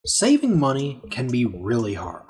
Saving money can be really hard.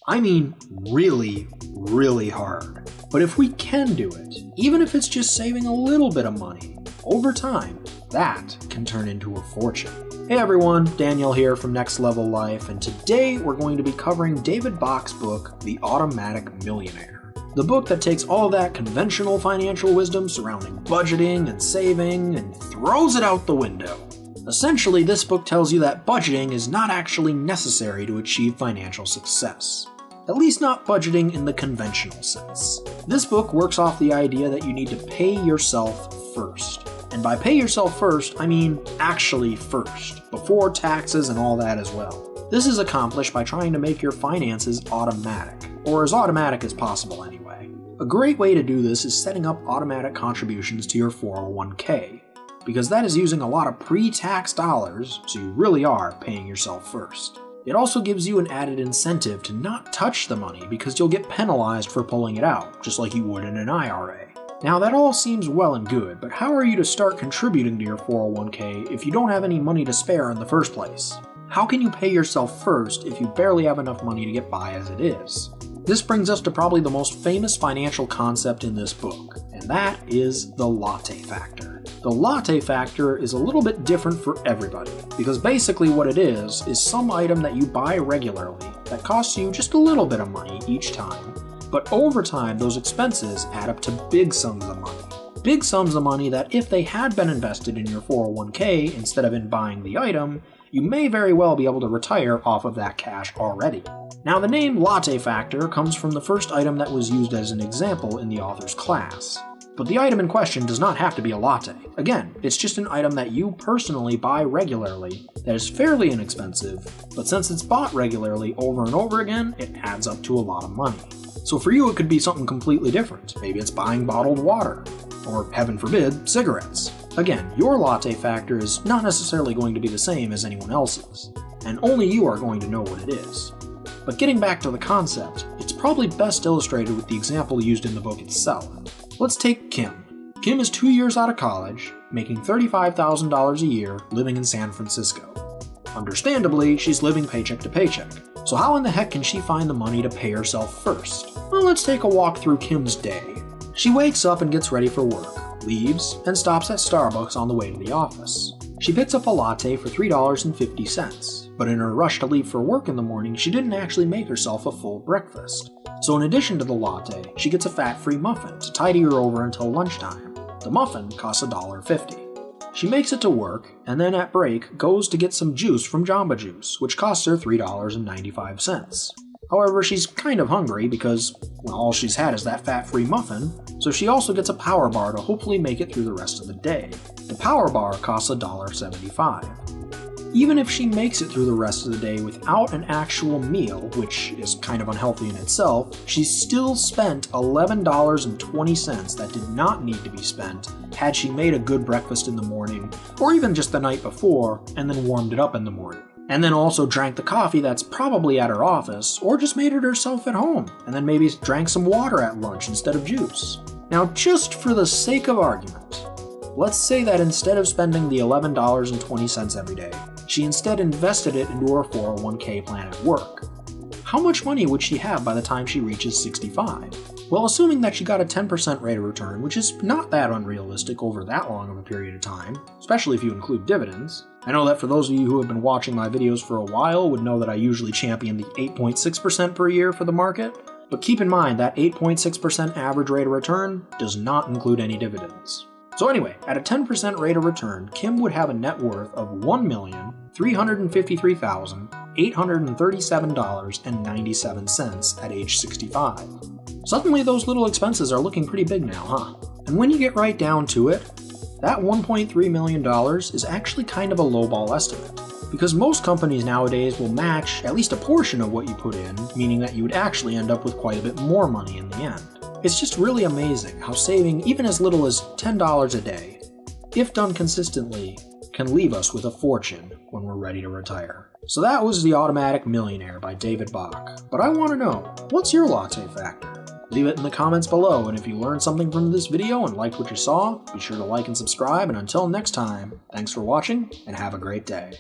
I mean really, really hard. But if we can do it, even if it's just saving a little bit of money, over time, that can turn into a fortune. Hey everyone, Daniel here from Next Level Life, and today we're going to be covering David Bach's book, The Automatic Millionaire. The book that takes all that conventional financial wisdom surrounding budgeting and saving and throws it out the window. Essentially, this book tells you that budgeting is not actually necessary to achieve financial success. At least not budgeting in the conventional sense. This book works off the idea that you need to pay yourself first. And by pay yourself first, I mean actually first, before taxes and all that as well. This is accomplished by trying to make your finances automatic, or as automatic as possible anyway. A great way to do this is setting up automatic contributions to your 401k. Because that is using a lot of pre-tax dollars, so you really are paying yourself first. It also gives you an added incentive to not touch the money because you'll get penalized for pulling it out, just like you would in an IRA. Now that all seems well and good, but how are you to start contributing to your 401k if you don't have any money to spare in the first place? How can you pay yourself first if you barely have enough money to get by as it is? This brings us to probably the most famous financial concept in this book, and that is the Latte Factor. The Latte Factor is a little bit different for everybody, because basically what it is some item that you buy regularly that costs you just a little bit of money each time, but over time those expenses add up to big sums of money. Big sums of money that if they had been invested in your 401k instead of in buying the item, you may very well be able to retire off of that cash already. Now the name Latte Factor comes from the first item that was used as an example in the author's class. But the item in question does not have to be a latte. Again, it's just an item that you personally buy regularly that is fairly inexpensive, but since it's bought regularly over and over again, it adds up to a lot of money. So for you it could be something completely different. Maybe it's buying bottled water, or heaven forbid, cigarettes. Again, your Latte Factor is not necessarily going to be the same as anyone else's, and only you are going to know what it is. But getting back to the concept, it's probably best illustrated with the example used in the book itself. Let's take Kim. Kim is 2 years out of college, making $35,000 a year, living in San Francisco. Understandably, she's living paycheck to paycheck. So how in the heck can she find the money to pay herself first? Well, let's take a walk through Kim's day. She wakes up and gets ready for work, leaves, and stops at Starbucks on the way to the office. She picks up a latte for $3.50, but in her rush to leave for work in the morning, she didn't actually make herself a full breakfast. So in addition to the latte, she gets a fat-free muffin to tide her over until lunchtime. The muffin costs $1.50. She makes it to work, and then at break goes to get some juice from Jamba Juice, which costs her $3.95. However, she's kind of hungry because, well, all she's had is that fat-free muffin, so she also gets a power bar to hopefully make it through the rest of the day. The power bar costs $1.75. Even if she makes it through the rest of the day without an actual meal, which is kind of unhealthy in itself, she's still spent $11.20 that did not need to be spent had she made a good breakfast in the morning, or even just the night before, and then warmed it up in the morning. And then also drank the coffee that's probably at her office, or just made it herself at home, and then maybe drank some water at lunch instead of juice. Now, just for the sake of argument, let's say that instead of spending the $11.20 every day, she instead invested it into her 401k plan at work. How much money would she have by the time she reaches 65? Well, assuming that she got a 10% rate of return, which is not that unrealistic over that long of a period of time, especially if you include dividends. I know that for those of you who have been watching my videos for a while would know that I usually champion the 8.6% per year for the market, but keep in mind that 8.6% average rate of return does not include any dividends. So anyway, at a 10% rate of return, Kim would have a net worth of $1,353,837.97 at age 65. Suddenly those little expenses are looking pretty big now, huh? And when you get right down to it, that $1.3 million is actually kind of a lowball estimate. Because most companies nowadays will match at least a portion of what you put in, meaning that you would actually end up with quite a bit more money in the end. It's just really amazing how saving even as little as $10 a day, if done consistently, can leave us with a fortune when we're ready to retire. So that was The Automatic Millionaire by David Bach. But I want to know, what's your Latte Factor? Leave it in the comments below, and if you learned something from this video and liked what you saw, be sure to like and subscribe, and until next time, thanks for watching, and have a great day.